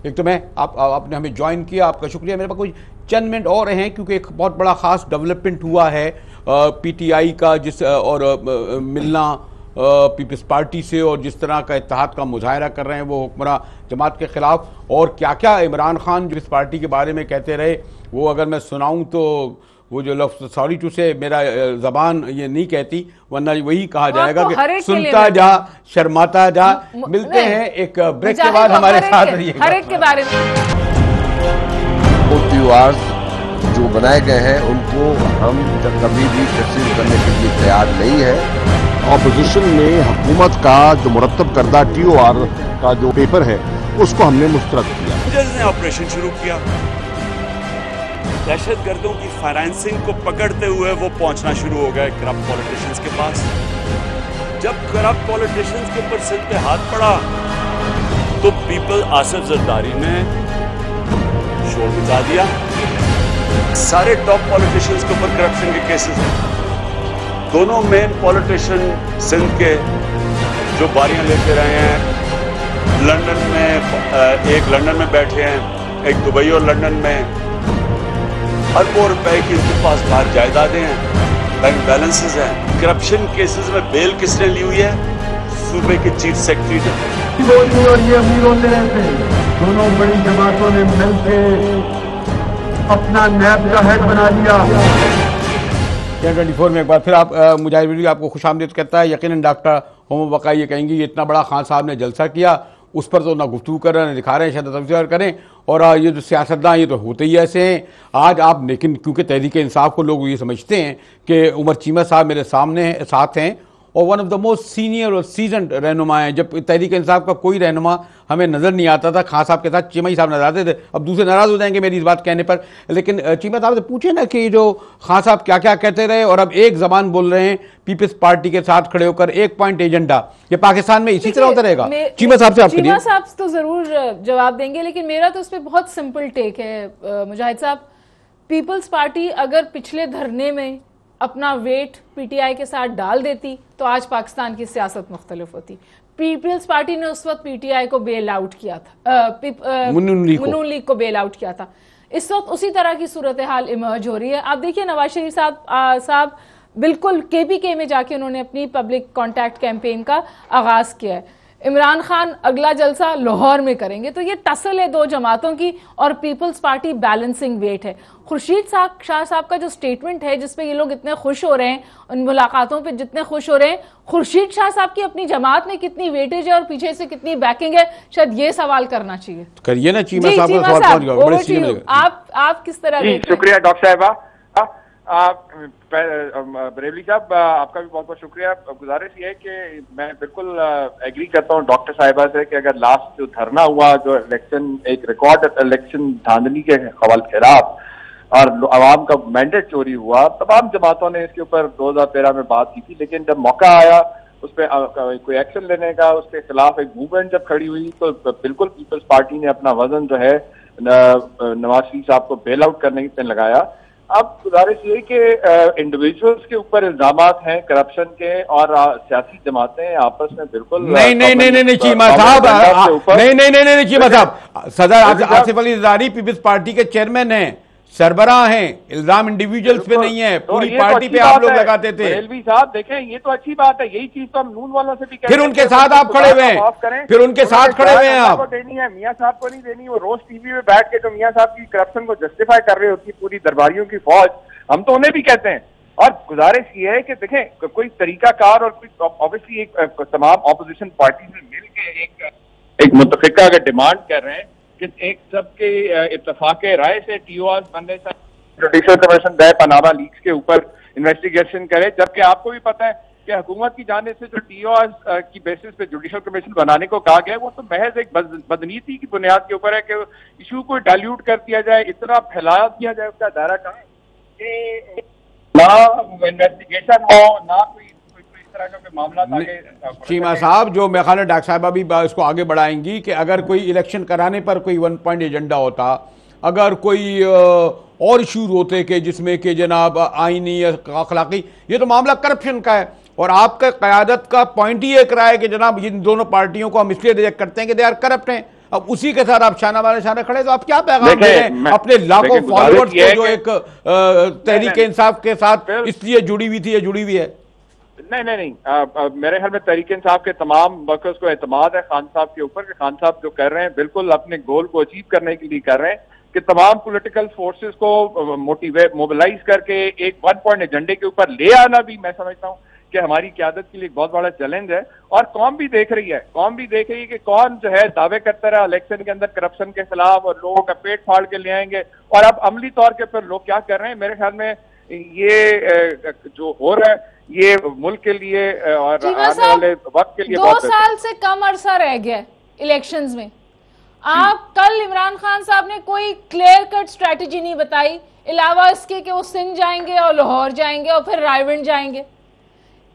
एक तो मैं आपने हमें ज्वाइन किया, आपका शुक्रिया। मेरे पास कुछ चंद मिनट और हैं, क्योंकि एक बहुत बड़ा खास डेवलपमेंट हुआ है PTI का, जिस और मिलना पीपल्स पार्टी से और जिस तरह का इत्तेहाद का मुजाहरा कर रहे हैं वो हुक्मरां जमात के खिलाफ, और क्या क्या इमरान खान जो इस पार्टी के बारे में कहते रहे, वो अगर मैं सुनाऊं तो वो जो लफ्ज़ सॉरी टू से मेरा ज़बान ये नहीं कहती, वरना वही कहा जाएगा कि सुनता जा शर्माता जा। मिलते हैं एक ब्रेक के बाद, हमारे साथ रहिएगा। हर एक के बारे में जो बनाए गए हैं उनको हम कभी भी तस्लीम करने के लिए तैयार नहीं है। ऑपोजिशन ने हुकूमत का जो मुरत्तब करदा TOR का जो पेपर है उसको हमने मुस्तरद किया। ने ऑपरेशन शुरू किया, दहशतगर्दों की फाइनेंसिंग को पकड़ते हुए वो पहुंचना शुरू हो गए करप्ट पॉलिटिशियंस के पास। जब करप्ट पॉलिटिशियंस के ऊपर सिर पे हाथ पड़ा तो पीपल आसिफ जरदारी ने शोर मचा दिया। सारे टॉप पॉलिटिशियंस के ऊपर करप्शन के केसेस हैं। दोनों मेन पॉलिटिशियन सिंध के जो बारियां लेते रहे हैं, लंदन में एक लंदन में बैठे हैं, एक दुबई और लंदन में, अरबों रुपए की इनके पास बाहर जायदादें हैं, बैंक बैलेंसेस हैं। करप्शन केसेस में बेल किसने ली हुई है? सूबे के चीफ सेक्रेटरी ने। और ये अमीर होते रहते, दोनों बड़ी जमातों ने मिलकर अपना नैब का हेड बना लिया। 24 में एक बार फिर आप मुजाहिद वीडियो आपको खुशामदीद कहता है। यकीनन डॉक्टर होमो बका ये कहेंगे ये इतना बड़ा खान साहब ने जलसा किया, उस पर तो ना गुफ्तगू कर रहे हैं, ना दिखा रहे हैं, शायद तफसीर करें। और ये जो सियासतदान ये तो होते ही ऐसे हैं आज आप, लेकिन क्योंकि तहरीक इंसाफ को लोग ये समझते हैं कि उमर चीमा साहब मेरे सामने साथ हैं और one of the most senior और सीजनड रहनुमा हैं। जब तहरीक इंसाफ का कोई रहनुमा हमें नज़र नहीं आता था, खान साहब के साथ चीमा ही साहब नजर आते थे। अब दूसरे नाराज़ हो जाएंगे मेरी इस बात कहने पर, लेकिन चीमा साहब से पूछे ना कि जो खान साहब क्या क्या कहते रहे और अब एक ज़बान बोल रहे हैं पीपल्स पार्टी के साथ खड़े होकर, एक पॉइंट एजेंडा, ये पाकिस्तान में इसी तरह होता रहेगा। चीमा साहब से आप चीमा साहब तो ज़रूर जवाब देंगे, लेकिन मेरा तो उस पर बहुत सिंपल टेक है मुजाहिद साहब। पीपल्स पार्टी अगर पिछले धरने में अपना वेट पीटीआई के साथ डाल देती तो आज पाकिस्तान की सियासत मुख्तलिफ होती। पीपल्स पार्टी ने उस वक्त पीटीआई को बेल आउट किया था, मुन्नून लीग को बेल आउट किया था। इस वक्त उसी तरह की सूरत हाल इमर्ज हो रही है। आप देखिए नवाज शरीफ साहब बिल्कुल KPK में जाके उन्होंने अपनी पब्लिक कॉन्टैक्ट कैंपेन का आगाज किया है। इमरान खान अगला जलसा लाहौर में करेंगे। तो ये टसल है दो जमातों की और पीपल्स पार्टी बैलेंसिंग वेट है। खुर्शीद शाह साहब का जो स्टेटमेंट है जिसपे ये लोग इतने खुश हो रहे हैं, उन मुलाकातों पे जितने खुश हो रहे हैं, खुर्शीद शाह साहब की अपनी जमात में कितनी वेटेज है और पीछे से कितनी बैकिंग है, शायद ये सवाल करना चाहिए। करिए ना चीमा साहब, आप किस तरह? शुक्रिया डॉक्टर साहिबा। बरेली साहब आपका भी बहुत बहुत शुक्रिया। गुजारिश ये है कि मैं बिल्कुल एग्री करता हूँ डॉक्टर साहिबा से कि अगर लास्ट जो धरना हुआ, जो इलेक्शन एक रिकॉर्ड इलेक्शन धांधली के खिलाफ और आवाम का मैंडेट चोरी हुआ, तमाम जमातों ने इसके ऊपर 2013 में बात की थी, लेकिन जब मौका आया उस पर कोई एक्शन लेने का, उसके खिलाफ एक मूवमेंट जब खड़ी हुई तो बिल्कुल पीपल्स पार्टी ने अपना वजन जो है नवाज शरीफ साहब को बेल आउट करने पे लगाया। अब गुजारिश ये कि इंडिविजुअल्स के ऊपर इल्जामात हैं करप्शन के और सियासी जमातें आपस में बिल्कुल नहीं चीमा साहब, नहीं चीमा साहब, सदर आसिफ अली जरदारी पीपल्स पार्टी के चेयरमैन हैं, सरबराह हैं, इल्जाम इंडिविजुअल्स पे नहीं है, पूरी पार्टी पे आप लोग लगाते थे। रेलवी साहब देखें ये तो अच्छी बात है, यही चीज तो हम नून वालों से भी फिर उनके साथ आप खड़े हुए हैं, फिर उनके साथ खड़े हुए हैं आप। देनी है मियां साहब को नहीं देनी। वो रोज टीवी में बैठ के तो मियां साहब की करप्शन को जस्टिफाई कर रहे होती है पूरी दरबारियों की फौज, हम तो उन्हें भी कहते हैं। और गुजारिश ये है कि देखें कोई तरीकाकार और कोई ऑब्वियसली एक तमाम ऑपोजिशन पार्टी में मिल के एक मुतफिका का डिमांड कर रहे हैं कि एक सबके इत्तेफाक राय से TOR बनने से जुडिशल कमीशन दे पनामा लीक्स के ऊपर इन्वेस्टिगेशन करे, जबकि आपको भी पता है कि हुकूमत की जाने से जो TOR की बेसिस पे जुडिशल कमीशन बनाने को कहा गया वो तो महज एक बदनीति की बुनियाद के ऊपर है कि इशू को डाइल्यूट कर दिया जाए, इतना फैला दिया जाए उसका दायरा कहाँ कि ना इन्वेस्टिगेशन हो ना कोई चीमा साहब, जो मेरे ख्याल डॉक्टर साहबा भी इसको आगे बढ़ाएंगी कि अगर कोई इलेक्शन कराने पर कोई 1 पॉइंट एजेंडा होता, अगर कोई और इशूज होते कि जिसमें कि जनाब आईनी या अखलाकी, ये तो मामला करप्शन का है और आपका क़यादत का पॉइंट ही एक रहा है कि जनाब इन दोनों पार्टियों को हम इसलिए रिजेक्ट करते हैं कि दे आर करप्ट हैं। अब उसी के साथ आप शाना वाले शाना खड़े, तो आप क्या पैगाम दे रहे हैं अपने लाखों फॉलोअर्स को जो एक तहरीक इंसाफ के साथ इसलिए जुड़ी हुई थी या जुड़ी हुई है? नहीं, मेरे ख्याल में तहरीक इंसाफ के तमाम वर्कर्स को एतमाद है खान साहब के ऊपर कि खान साहब जो कर रहे हैं बिल्कुल अपने गोल को अचीव करने के लिए कर रहे हैं कि तमाम पॉलिटिकल फोर्सेस को मोबिलाइज करके एक वन पॉइंट एजेंडे के ऊपर ले आना भी मैं समझता हूँ कि हमारी क़यादत के लिए एक बहुत बड़ा चैलेंज है। और कौम भी देख रही है कि कौन जो है दावे करता रहा इलेक्शन के अंदर करप्शन के खिलाफ और लोगों का पेट फाड़ के ले आएंगे, और अब अमली तौर के ऊपर लोग क्या कर रहे हैं। मेरे ख्याल में ये जो हो रहा है ये मुल्क के लिए और आने वाले वक्त के लिए 2 साल से कम अरसा रह गया इलेक्शंस में। आप कल इमरान खान साहब ने कोई क्लियर कट स्ट्रेटेजी नहीं बताई, अलावा इसके कि वो सिंध जाएंगे और लाहौर जाएंगे और फिर रायवन जाएंगे।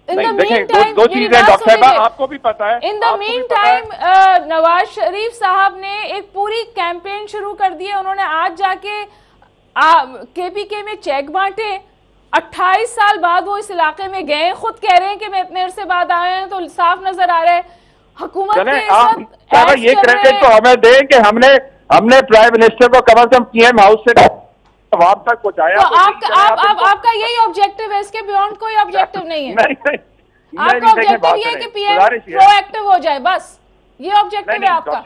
इन द मीन टाइम दो चीजें डॉक्टर साहब आपको भी पता है, in the mean time Nawaz Sharif साहब ने एक पूरी कैंपेन शुरू कर दी है। उन्होंने आज जाके केपीके में चेक बांटे। 28 साल बाद वो इस इलाके में गए, खुद कह रहे हैं कि मैं इतने अरसे बाद आए हैं, तो साफ नजर आ रहा है हुकूमत के ये क्रेडिट तो हमें दें कि हमने प्राइम मिनिस्टर को कम से कम पीएम हाउस से वहां तक पहुंचाया। तो आपका यही ऑब्जेक्टिव है, इसके बियॉन्ड कोई ऑब्जेक्टिव नहीं है। आपका ऑब्जेक्टिव ये है कि पीएम प्रोएक्टिव हो जाए, बस ये ऑब्जेक्टिव है आपका।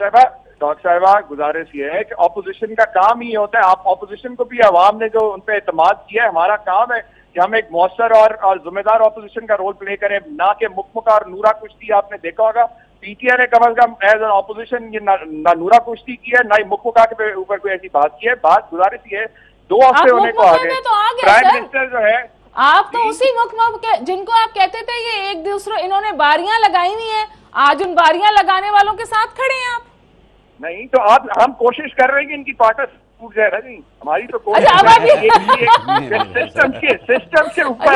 डॉक्टर साहिबा गुजारिश ये है कि ऑपोजिशन का काम ही होता है। आप ऑपोजिशन को भी अवाम ने जो उन पर एतमाद किया है, हमारा काम है कि हम एक मौसर और जिम्मेदार ऑपोजिशन का रोल प्ले करें, ना कि मुकमुका और नूरा कुश्ती। आपने देखा होगा पीटीआई ने कम से कम एज एन ऑपोजिशन ये ना नूरा कुश्ती की है, ना ही मुकमुका के ऊपर कोई ऐसी बात की है। बात गुजारिश ये है 2 हफ्ते होने को आ गए, प्राइम मिनिस्टर जो है आप तो उसी मुकमुका जिनको आप कहते थे ये एक दूसरे इन्होंने बारियां लगाई हुई है, आज उन बारियां लगाने वालों के साथ खड़े हैं आप। नहीं तो आप हम कोशिश कर रहे हैं कि इनकी पार्टनर टूट जाए ना जी, हमारी तो कोशिश सिस्टम से ऊपर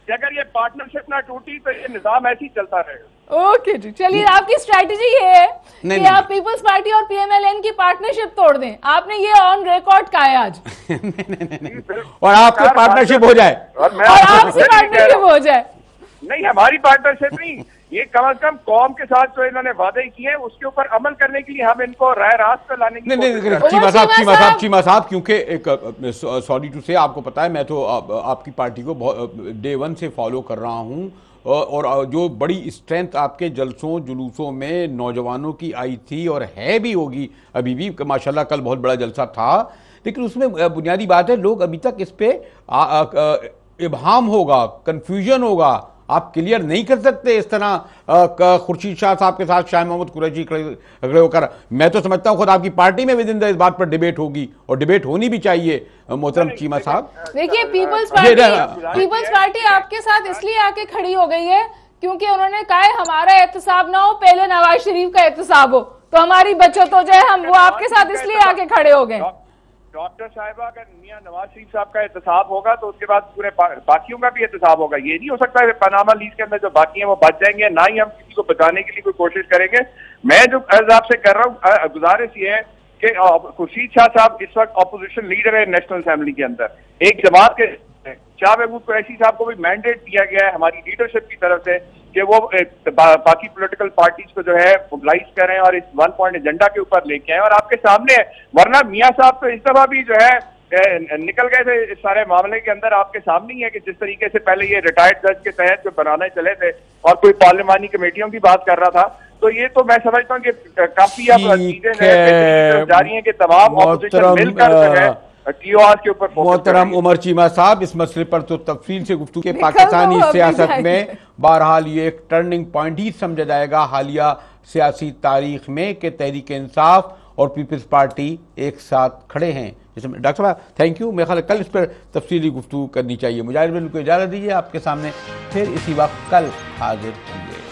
अगर ये पार्टनरशिप ना टूटी तो ये निजाम ऐसे ही चलता रहेगा। ओके जी, चलिए आपकी स्ट्रैटेजी ये है कि आप पीपल्स पार्टी और पीएमएलएन की पार्टनरशिप तोड़ दें। आपने ये ऑन रिकॉर्ड कहा है आज। और आपसे पार्टनरशिप हो जाए, और आपसे पार्टनरशिप हो जाए। नहीं, हमारी पार्टनरशिप नहीं, ये कम से कम कौम के साथ जो इन्होंने वादे किए हैं उसके ऊपर अमल करने के लिए हम इनको राय रास्त पे लाने की चीमा साहब क्योंकि एक सॉरी टू से आपको पता है मैं तो आपकी पार्टी को डे 1 से फॉलो कर रहा हूं, और जो बड़ी स्ट्रेंथ आपके जलसों जुलूसों में नौजवानों की आई थी और है भी होगी अभी भी, माशाल्लाह कल बहुत बड़ा जलसा था, लेकिन उसमें बुनियादी बात है लोग अभी तक इस पे इब्हाम होगा, कंफ्यूजन होगा, आप क्लियर नहीं कर सकते इस तरह खुर्शीद शाह साहब के साथ शाह मोहम्मद कुरैशी खड़े होकर। मैं तो समझता हूं खुद आपकी पार्टी में विदिन इस बात पर डिबेट होगी और डिबेट होनी भी चाहिए। मोहतरम चीमा साहब देखिए, पीपल्स पार्टी आपके साथ इसलिए आके खड़ी हो गई है क्योंकि उन्होंने कहा है हमारा एहतसाब ना हो, पहले नवाज शरीफ का एहतसाब हो तो हमारी बचत हो जाए। हम वो आपके साथ इसलिए आके खड़े हो गए। डॉक्टर साहिबा अगर मियां नवाज शरीफ साहब का एहतसाब होगा तो उसके बाद पूरे बाकियों का भी एहतसाब होगा। ये नहीं हो सकता है पनामा लीज के अंदर जो बाकी हैं वो बच जाएंगे, ना ही हम किसी को बचाने के लिए कोई कोशिश करेंगे। मैं जो अर्ज आपसे कर रहा हूँ, गुजारिश ये है कि खुर्शीद शाह साहब इस वक्त अपोजिशन लीडर है नेशनल असेंबली के अंदर, एक जमात के शाह महमूद कुरैशी साहब को भी मैंडेट दिया गया है हमारी लीडरशिप की तरफ से कि वो बाकी पॉलिटिकल पार्टीज को जो है मोबिलाइज करें और इस 1 पॉइंट एजेंडा के ऊपर लेके आए, और आपके सामने है। वरना मियां साहब तो इस दफा भी जो है निकल गए थे इस सारे मामले के अंदर, आपके सामने ही है कि जिस तरीके से पहले ये रिटायर्ड जज के तहत जो बनाने चले थे और कोई पार्लिमानी कमेटियों की बात कर रहा था, तो ये तो मैं समझता हूँ कि काफी अब चीजें जारी है कि तमाम ऑपोजिशन मिलकर जो है के ऊपर। मोहतरम उमर चीमा साहब इस मसले पर तो तफसील से गुफ्तगू के पाकिस्तानी सियासत में बहरहाल ये एक टर्निंग पॉइंट ही समझा जाएगा हालिया सियासी तारीख में कि तहरीक इंसाफ और पीपल्स पार्टी एक साथ खड़े हैं। जिसमें डॉक्टर साहब थैंक यू, मेरे ख्याल कल इस पर तफसीली गुफ्तगू करनी चाहिए। मुजाहिद बिन को इजाज़त दीजिए, आपके सामने फिर इसी वक्त कल हाजिर होंगे।